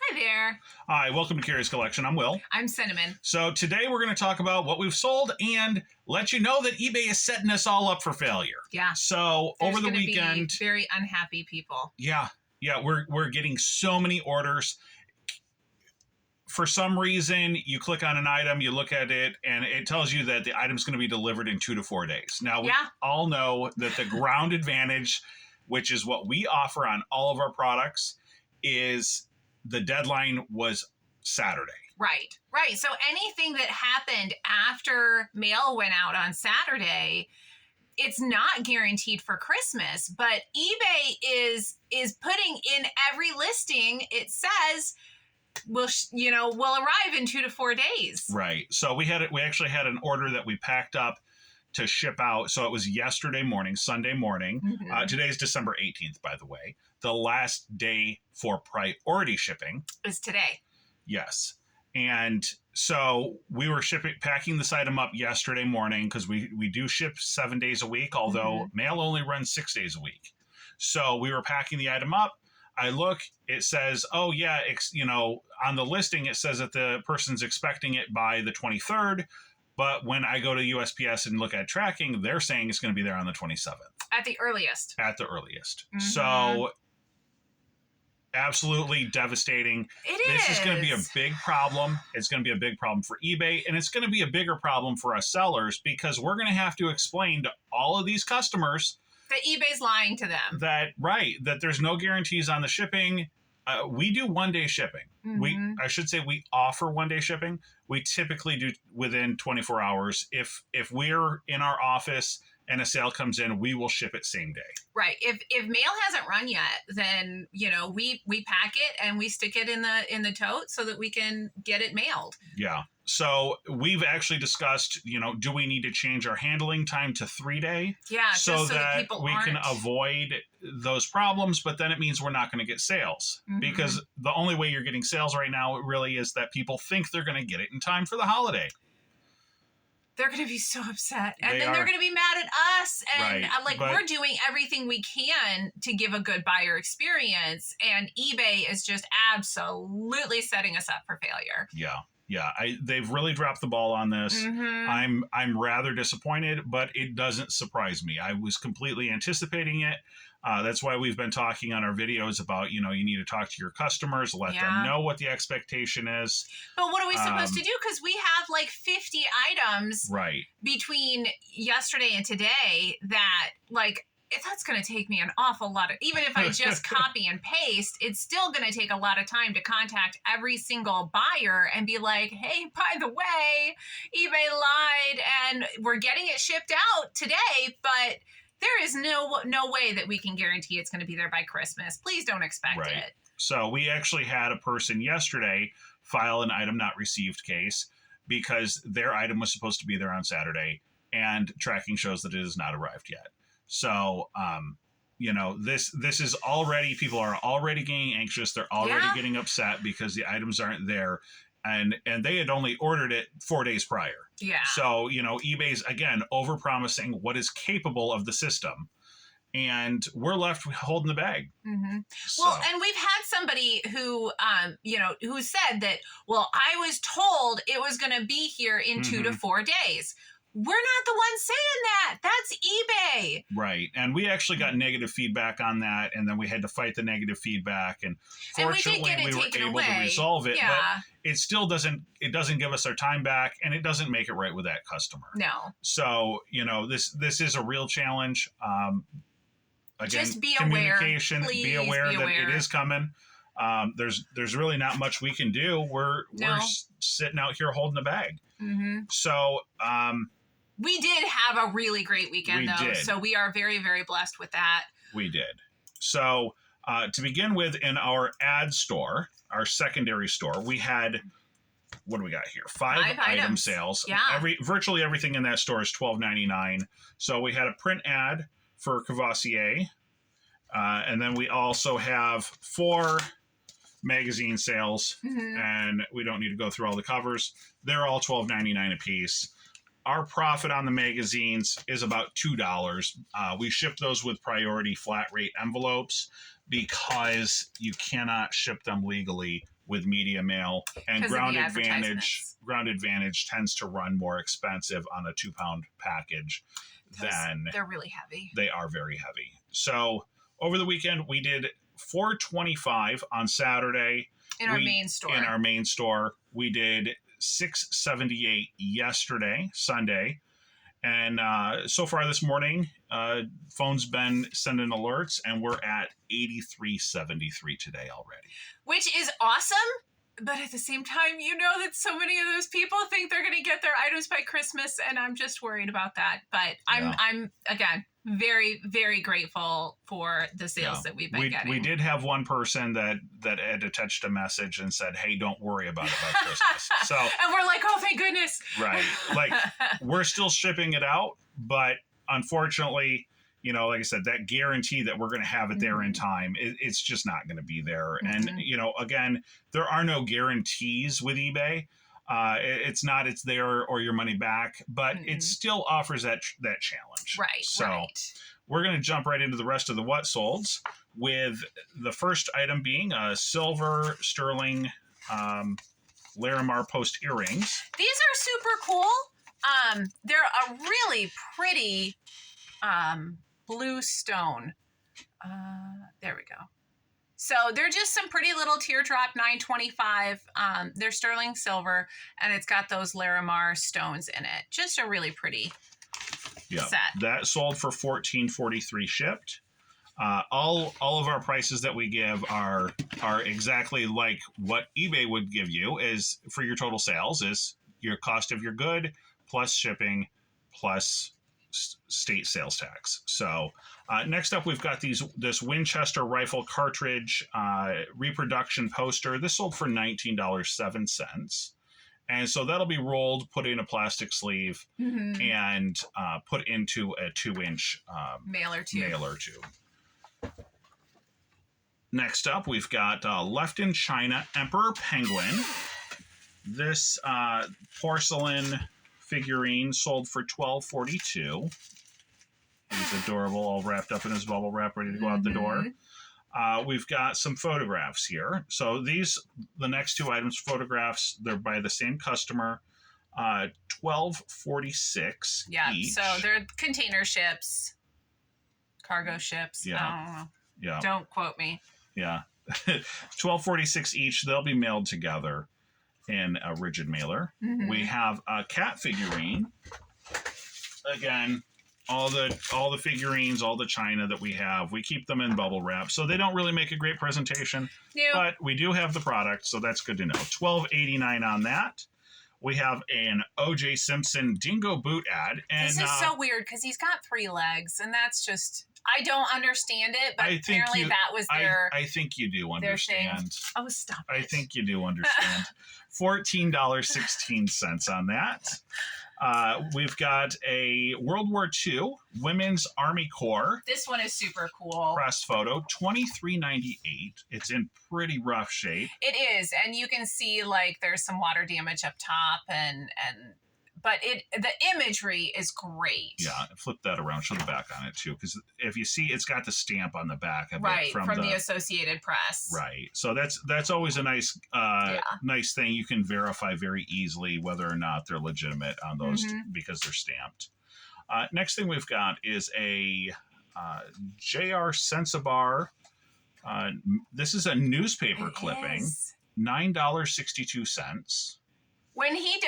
Hi there. Hi, welcome to Curious Collection. I'm Will. I'm Cinnamon. So today we're going to talk about what we've sold and let you know that eBay is setting us all up for failure. Yeah. So There's over the gonna weekend, be very unhappy people. yeah, we're getting so many orders. For some reason, you click on an item, you look at it, and it tells you that the item's going to be delivered in 2 to 4 days. Now, we all know that the ground advantage, which is what we offer on all of our products, is the deadline was Saturday. Right. So anything that happened after mail went out on Saturday, it's not guaranteed for Christmas, but eBay is putting in every listing. It says will arrive in 2 to 4 days. Right. So we actually had an order that we packed up to ship out. So it was yesterday morning, Sunday morning. Mm-hmm. Today's December 18th, by the way. The last day for priority shipping is today. Yes. And so we were packing this item up yesterday morning because we do ship 7 days a week, although mail only runs 6 days a week. So we were packing the item up. I look, it says, oh yeah, on the listing, it says that the person's expecting it by the 23rd. But when I go to USPS and look at tracking, they're saying it's going to be there on the 27th. At the earliest. Mm-hmm. So absolutely devastating. This is going to be a big problem. It's going to be a big problem for eBay, and it's going to be a bigger problem for us sellers because we're going to have to explain to all of these customers that eBay's lying to them. That there's no guarantees on the shipping. We do 1 day shipping. Mm-hmm. We offer 1 day shipping. We typically do within 24 hours. If we're in our office and a sale comes in, we will ship it same day. Right. If mail hasn't run yet, then we pack it and we stick it in the tote so that we can get it mailed. Yeah. So we've actually discussed, do we need to change our handling time to 3 day? Yeah, so that we can avoid those problems, but then it means we're not going to get sales because the only way you're getting sales right now really is that people think they're going to get it in time for the holiday. They're going to be so upset. And then they're going to be mad at us. And we're doing everything we can to give a good buyer experience. And eBay is just absolutely setting us up for failure. Yeah. They've really dropped the ball on this. Mm-hmm. I'm rather disappointed, but it doesn't surprise me. I was completely anticipating it. That's why we've been talking on our videos about, you need to talk to your customers, let them know what the expectation is. But what are we supposed to do? Because we have 50 items between yesterday and today that that's going to take me an awful lot of, even if I just copy and paste, it's still going to take a lot of time to contact every single buyer and be like, hey, by the way, eBay lied and we're getting it shipped out today, but there is no way that we can guarantee it's going to be there by Christmas. Please don't expect it. So we actually had a person yesterday file an item not received case because their item was supposed to be there on Saturday and tracking shows that it has not arrived yet. So, this is already, people are already getting anxious. They're already getting upset because the items aren't there. And they had only ordered it 4 days prior. Yeah. So, eBay's, again, overpromising what is capable of the system. And we're left holding the bag. Mm-hmm. Well, and we've had somebody who, who said that, well, I was told it was going to be here in 2 to 4 days. We're not the ones saying that. That's eBay. Right. And we actually got negative feedback on that. And then we had to fight the negative feedback. And fortunately, we were able to resolve it. Yeah. But it still doesn't give us our time back. And it doesn't make it right with that customer. No. So, this is a real challenge. Again, just be communication, aware. Please be aware that it is coming. There's really not much we can do. We're sitting out here holding the bag. Mm-hmm. So, we did have a really great weekend, though. So we are very, very blessed with that. We did. So to begin with, in our ad store, our secondary store, we had, what do we got here? Five item sales. Yeah. Virtually everything in that store is $12.99. So we had a print ad for Cavassier. And then we also have 4 magazine sales. And we don't need to go through all the covers. They're all $12.99 a piece. Our profit on the magazines is about $2. We ship those with priority flat rate envelopes because you cannot ship them legally with media mail, and Ground Advantage tends to run more expensive on a 2-pound package than they're really heavy. They are very heavy. So over the weekend we did $425 on Saturday in our main store. We did $678 yesterday, Sunday. And so far this morning, phone's been sending alerts, and we're at $83.73 today already. Which is awesome, but at the same time, you know that so many of those people think they're going to get their items by Christmas, and I'm just worried about that. But I'm again, very, very grateful for the sales that we've been getting. We did have one person that had attached a message and said, "Hey, don't worry about Christmas." So, and we're like, "Oh, thank goodness!" Right, like we're still shipping it out, but unfortunately, you know, like I said, that guarantee that we're going to have it there in time, it's just not going to be there. And you know, again, there are no guarantees with eBay. It's there or your money back, but it still offers that challenge. Right. So we're going to jump right into the rest of the what solds, with the first item being a silver sterling Laramar post earrings. These are super cool. They're a really pretty blue stone. There we go. So they're just some pretty little teardrop 925. They're sterling silver, and it's got those Laramar stones in it. Just a really pretty set. That sold for $14.43 shipped. All of our prices that we give are exactly like what eBay would give you is for your total sales is your cost of your good plus shipping plus state sales tax. So next up, we've got this Winchester rifle cartridge reproduction poster. This sold for $19.07. And so that'll be rolled, put in a plastic sleeve, and put into a 2-inch mailer tube. Next up, we've got Left in China Emperor Penguin. This porcelain figurine sold for $12.42. He's adorable, all wrapped up in his bubble wrap, ready to go out the door. We've got some photographs here. So the next two items, photographs, they're by the same customer. $12.46 each. So they're container ships, cargo ships. Yeah. I don't know. Yeah. Don't quote me. Yeah. $12.46 each. They'll be mailed together in a rigid mailer. We have a cat figurine. Again, all the figurines, all the china that we have, we keep them in bubble wrap, so they don't really make a great presentation. But we do have the product, so that's good to know. $12.89 on that. We have an O.J. Simpson dingo boot ad, and this is so weird because he's got 3 legs, and that's just. I don't understand it, but apparently that was their. I think you do understand. Oh, stop it. I think you do understand. $14.16 on that. We've got a World War II Women's Army Corps. This one is super cool. Press photo, $23.98. It's in pretty rough shape. It is, and you can see like there's some water damage up top, but the imagery is great. Yeah, flip that around, show the back on it too, because if you see, it's got the stamp on the back of it from the Associated Press. Right, so that's always a nice nice thing. You can verify very easily whether or not they're legitimate on those because they're stamped. Next thing we've got is a J.R. Sensibar. This is a newspaper clipping, $9.62. When he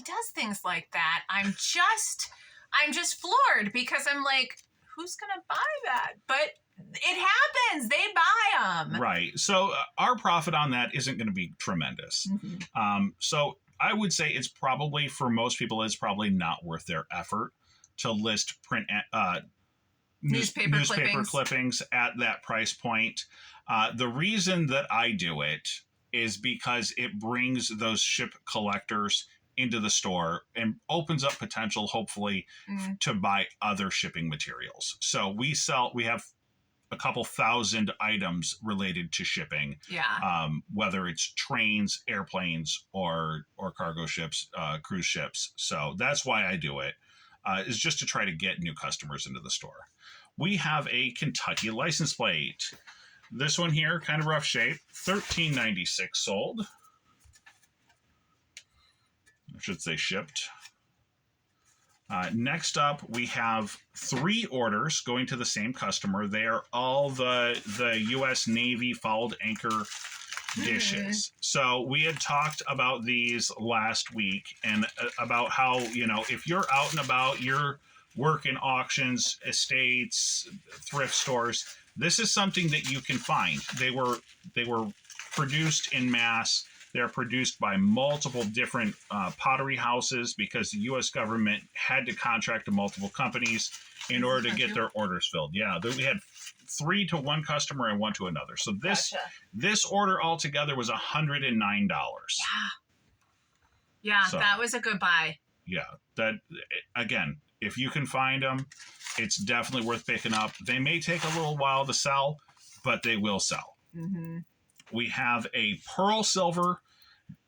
does things like that, I'm just floored because I'm like, who's gonna buy that? But it happens; they buy them. Right. So our profit on that isn't going to be tremendous. So I would say it's probably for most people, it's probably not worth their effort to list print newspaper clippings at that price point. The reason that I do it is because it brings those ship collectors into the store and opens up potential, hopefully, to buy other shipping materials. So we have a couple thousand items related to shipping. Yeah. Whether it's trains, airplanes, or cargo ships, cruise ships. So that's why I do it, is just to try to get new customers into the store. We have a Kentucky license plate. This one here, kind of rough shape, $13.96 sold. I should say shipped. Next up, we have 3 orders going to the same customer. They are all the U.S. Navy fouled anchor dishes. So we had talked about these last week and about how, if you're out and about, you're working auctions, estates, thrift stores, this is something that you can find. They were produced in mass. They're produced by multiple different pottery houses because the U.S. government had to contract to multiple companies in order to get their orders filled. Yeah, we had 3 to one customer and 1 to another. So this order altogether was $109. Yeah, so, that was a good buy. Yeah, that again, if you can find them, it's definitely worth picking up. They may take a little while to sell, but they will sell. Mm-hmm. We have a pearl silver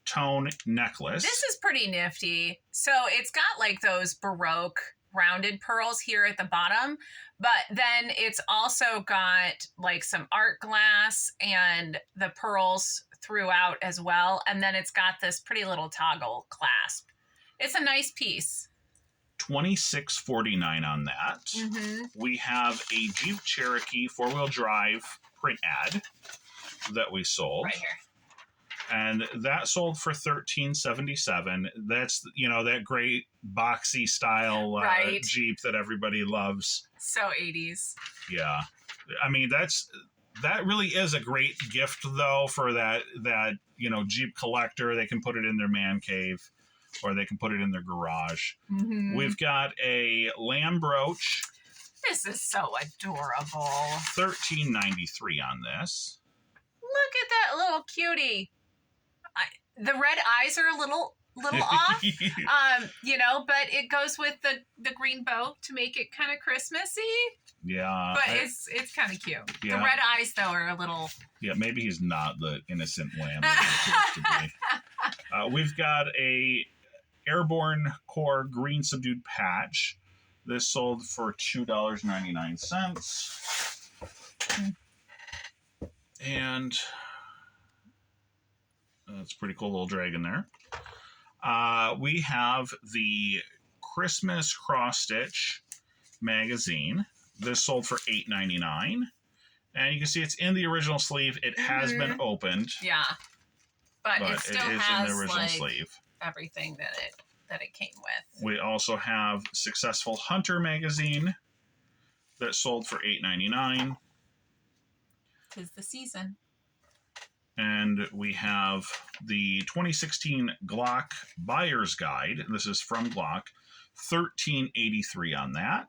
tone necklace. This is pretty nifty. So it's got like those Baroque rounded pearls here at the bottom, but then it's also got like some art glass and the pearls throughout as well. And then it's got this pretty little toggle clasp. It's a nice piece. $26.49 on that. Mm-hmm. We have a Jeep Cherokee 4-wheel drive print ad that we sold. Right here. And that sold for $13.77. That's, that great boxy style right. Jeep that everybody loves. So 80s. Yeah. I mean, that really is a great gift though for that Jeep collector. They can put it in their man cave or they can put it in their garage. Mm-hmm. We've got a lamb brooch. This is so adorable. $13.93 on this. Look at that little cutie. The red eyes are a little off, but it goes with the green bow to make it kind of Christmassy. Yeah. But it's kind of cute. Yeah. The red eyes, though, are a little... Yeah, maybe he's not the innocent lamb. We've got a Airborne Core green subdued patch. This sold for $2.99. And that's a pretty cool little dragon there. We have the Christmas cross stitch magazine. This sold for $8.99. And you can see it's in the original sleeve. It has been opened. Yeah. But it still has in the original sleeve. Everything that it came with. We also have Successful Hunter magazine that sold for $8.99. 'Tis the season. And we have the 2016 Glock Buyer's Guide. This is from Glock. $13.83 on that.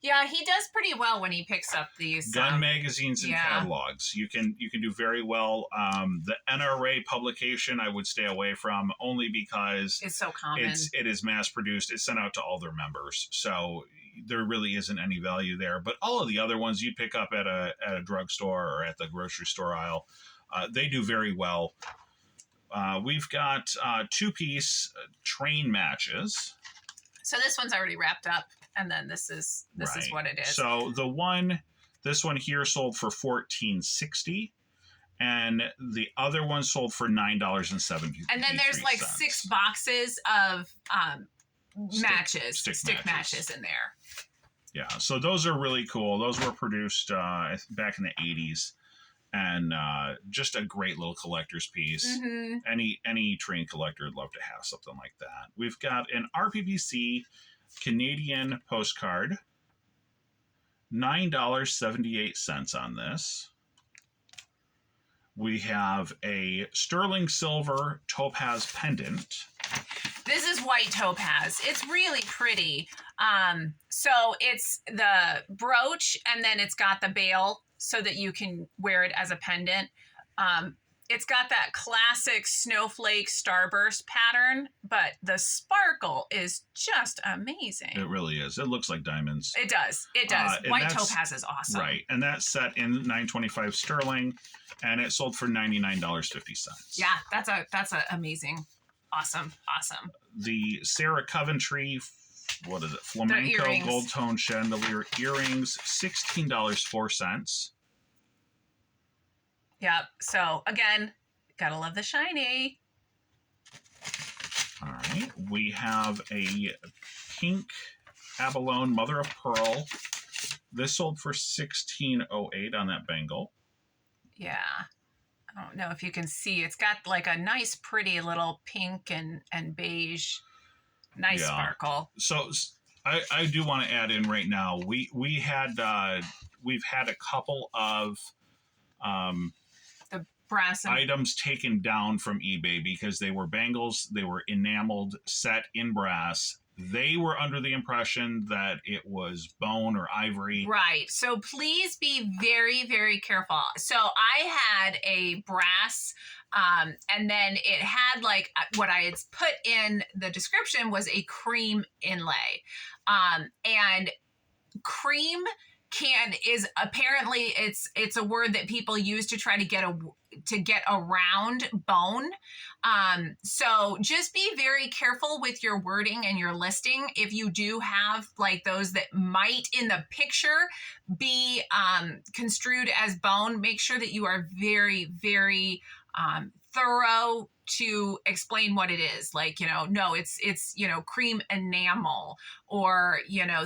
Yeah, he does pretty well when he picks up these gun magazines and catalogs. You can do very well. The NRA publication I would stay away from only because it's so common. It is mass produced. It's sent out to all their members, so there really isn't any value there. But all of the other ones you'd pick up at a drugstore or at the grocery store aisle, they do very well. We've got 2-piece train matches. So this one's already wrapped up, and then this is what it is. So this one here sold for $14.60, and the other one sold for $9.70. And then there's like 6 boxes of stick matches in there. Yeah, so those are really cool. Those were produced back in the 80s, and just a great little collector's piece. Mm-hmm. Any train collector would love to have something like that. We've got an RPPC Canadian postcard, $9.78 on this. We have a sterling silver topaz pendant. This is white topaz. It's really pretty. So it's the brooch, and then it's got the bail so that you can wear it as a pendant. It's got that classic snowflake starburst pattern, but the sparkle is just amazing. It really is. It looks like diamonds. It does. White topaz is awesome. Right. And that's set in $9.25 sterling, and it sold for $99.50. Yeah, that's a amazing. Awesome. The Sarah Coventry, flamenco gold tone chandelier earrings, $16.04. Yep. So again, gotta love the shiny. All right. We have a pink abalone mother of pearl. This sold for $16.08 on that bangle. Yeah. I don't know if you can see. It's got like a nice, pretty little pink and beige, nice sparkle. So I do want to add in right now. We've had a couple of the brass items taken down from eBay because they were bangles. They were enameled, set in brass. They were under the impression that it was bone or ivory. Right. So please be very, very careful. So I had a brass, and then it had like what I had put in the description was a cream inlay. And cream is apparently it's a word that people use to try to get around bone. So just be very careful with your wording and your listing. If you do have like those that might in the picture be construed as bone, make sure that you are very, very thorough to explain what it is. Like, no, it's cream enamel or,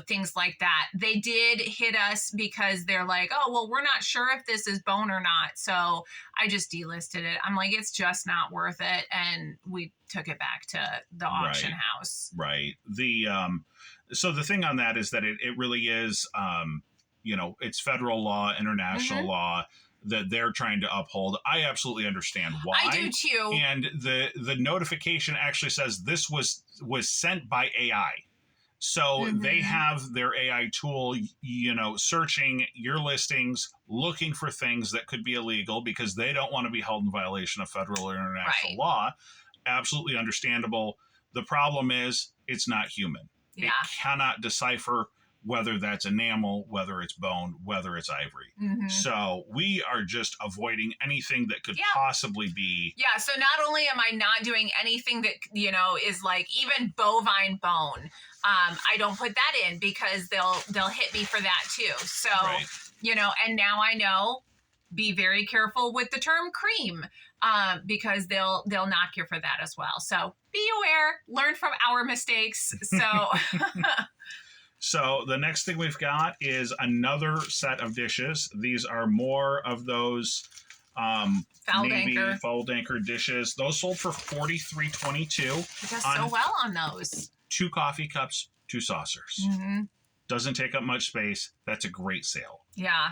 things like that. They did hit us because they're like, oh, well, we're not sure if this is bone or not. So I just delisted it. I'm like, it's just not worth it. And we took it back to the auction house. Right. So the thing on that is that it really is, it's federal law, international law that they're trying to uphold. I absolutely understand why. I do too. And the notification actually says this was sent by AI. So they have their AI tool, searching your listings, looking for things that could be illegal because they don't want to be held in violation of federal or international law. Absolutely understandable. The problem is it's not human. Yeah. It cannot decipher whether that's enamel, whether it's bone, whether it's ivory. So we are just avoiding anything that could possibly be. Yeah. So not only am I not doing anything that, is like even bovine bone, I don't put that in because they'll hit me for that too. So, and now I know, be very careful with the term cream, because they'll knock you for that as well. So be aware, learn from our mistakes. So So the next thing we've got is another set of dishes. These are more of those fouled anchor dishes. Those sold for $43.22. It does so well on those. 2 coffee cups, 2 saucers. Doesn't take up much space. That's a great sale. Yeah.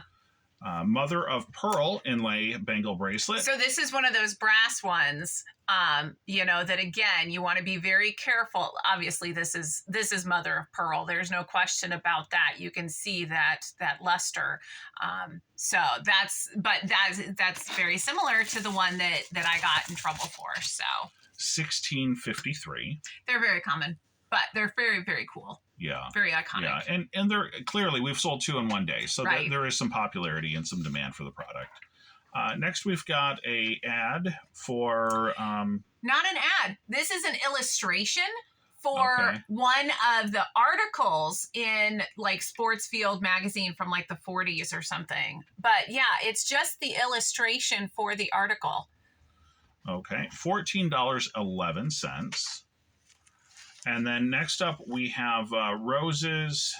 Mother of pearl inlay bangle bracelet. So this is one of those brass ones, that again, you want to be very careful. Obviously this is mother of pearl. There's no question about that. You can see that luster. So that's very similar to the one that I got in trouble for. So $16.53. They're very common, but they're very, very cool. Yeah. Very iconic. Yeah. And they're clearly we've sold 2 in one day. So there is some popularity and some demand for the product. Next, we've got a ad for... Not an ad. This is an illustration for one of the articles in like Sportsfield magazine from like the 40s or something. But yeah, it's just the illustration for the article. Okay. $14.11. And then next up, we have Rose's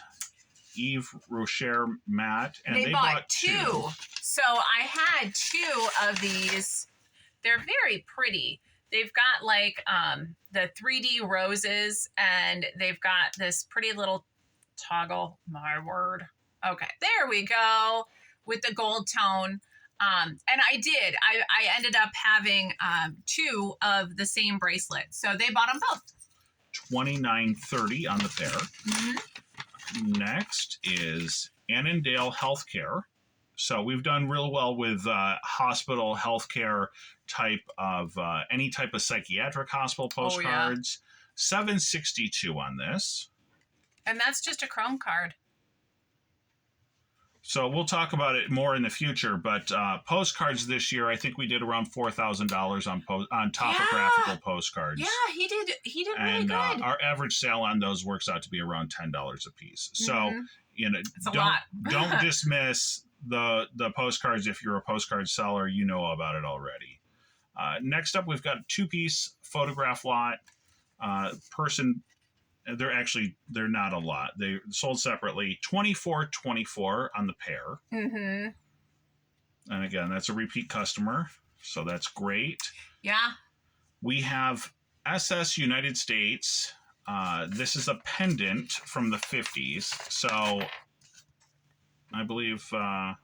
Eve Rocher mat. And they bought 2. So I had 2 of these. They're very pretty. They've got like the 3D roses, and they've got this pretty little toggle. My word. Okay, there we go with the gold tone. And I ended up having 2 of the same bracelet. So they bought them both. $29.30 on the pair. Next is Andale Healthcare. So we've done real well with hospital healthcare type of any type of psychiatric hospital postcards. $7.62 on this. And that's just a Chrome card. So we'll talk about it more in the future, but postcards this year, I think we did around $4,000 on topographical postcards. Yeah, he did really good. And our average sale on those works out to be around $10 a piece. So, it's a lot. don't dismiss the postcards, if you're a postcard seller, you know about it already. Next up, we've got a 2-piece photograph lot. Person, they're not a lot. They sold separately, $24.24 on the pair. Mm-hmm. And again, that's a repeat customer, so that's great. Yeah. We have SS United States. This is a pendant from the 50s. So I believe, there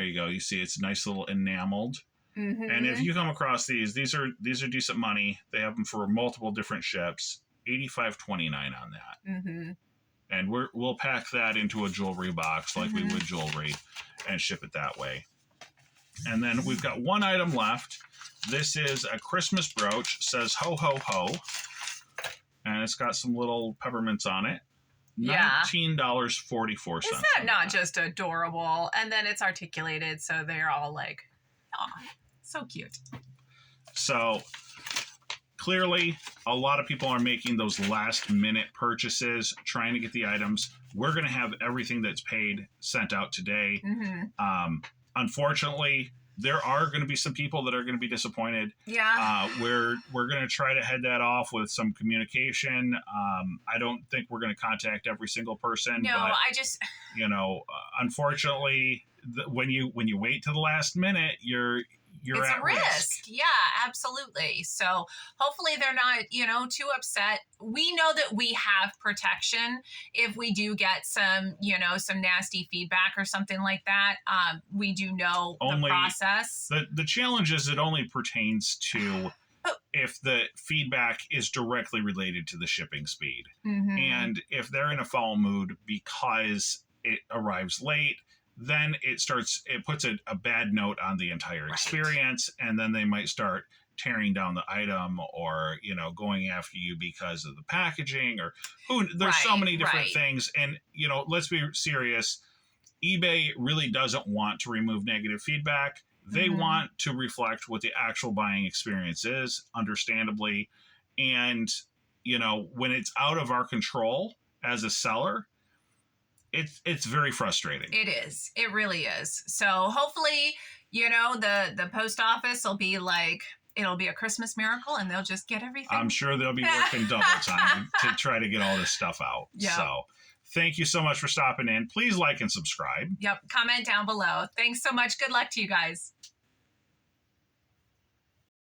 you go. You see it's nice little enameled. Mm-hmm. And if you come across these are decent money. They have them for multiple different ships. $85.29 on that. Mm-hmm. And we'll pack that into a jewelry box like we would jewelry and ship it that way. And then we've got one item left. This is a Christmas brooch. Says ho ho ho. And it's got some little peppermints on it. Yeah. $19.44. Is that not just adorable? And then it's articulated, so they're all like, oh, so cute. So clearly, a lot of people are making those last-minute purchases, trying to get the items. We're going to have everything that's paid sent out today. Mm-hmm. Unfortunately, there are going to be some people that are going to be disappointed. Yeah. We're going to try to head that off with some communication. I don't think we're going to contact every single person. No, but, I just... unfortunately, when you wait to the last minute, you're it's at a risk. Yeah, absolutely. So hopefully they're not, too upset. We know that we have protection if we do get some, some nasty feedback or something like that. We do know the process. The challenge is it only pertains to if the feedback is directly related to the shipping speed. Mm-hmm. And if they're in a foul mood because it arrives late, then it puts a bad note on the entire experience, and then they might start tearing down the item or, going after you because of the packaging or there's so many different things. And, let's be serious. eBay really doesn't want to remove negative feedback. They want to reflect what the actual buying experience is, understandably. And, when it's out of our control as a seller, it's very frustrating. It is. It really is. So hopefully, the post office will be like, it'll be a Christmas miracle and they'll just get everything. I'm sure they'll be working double time to try to get all this stuff out. Yeah. So thank you so much for stopping in. Please like and subscribe. Yep. Comment down below. Thanks so much. Good luck to you guys.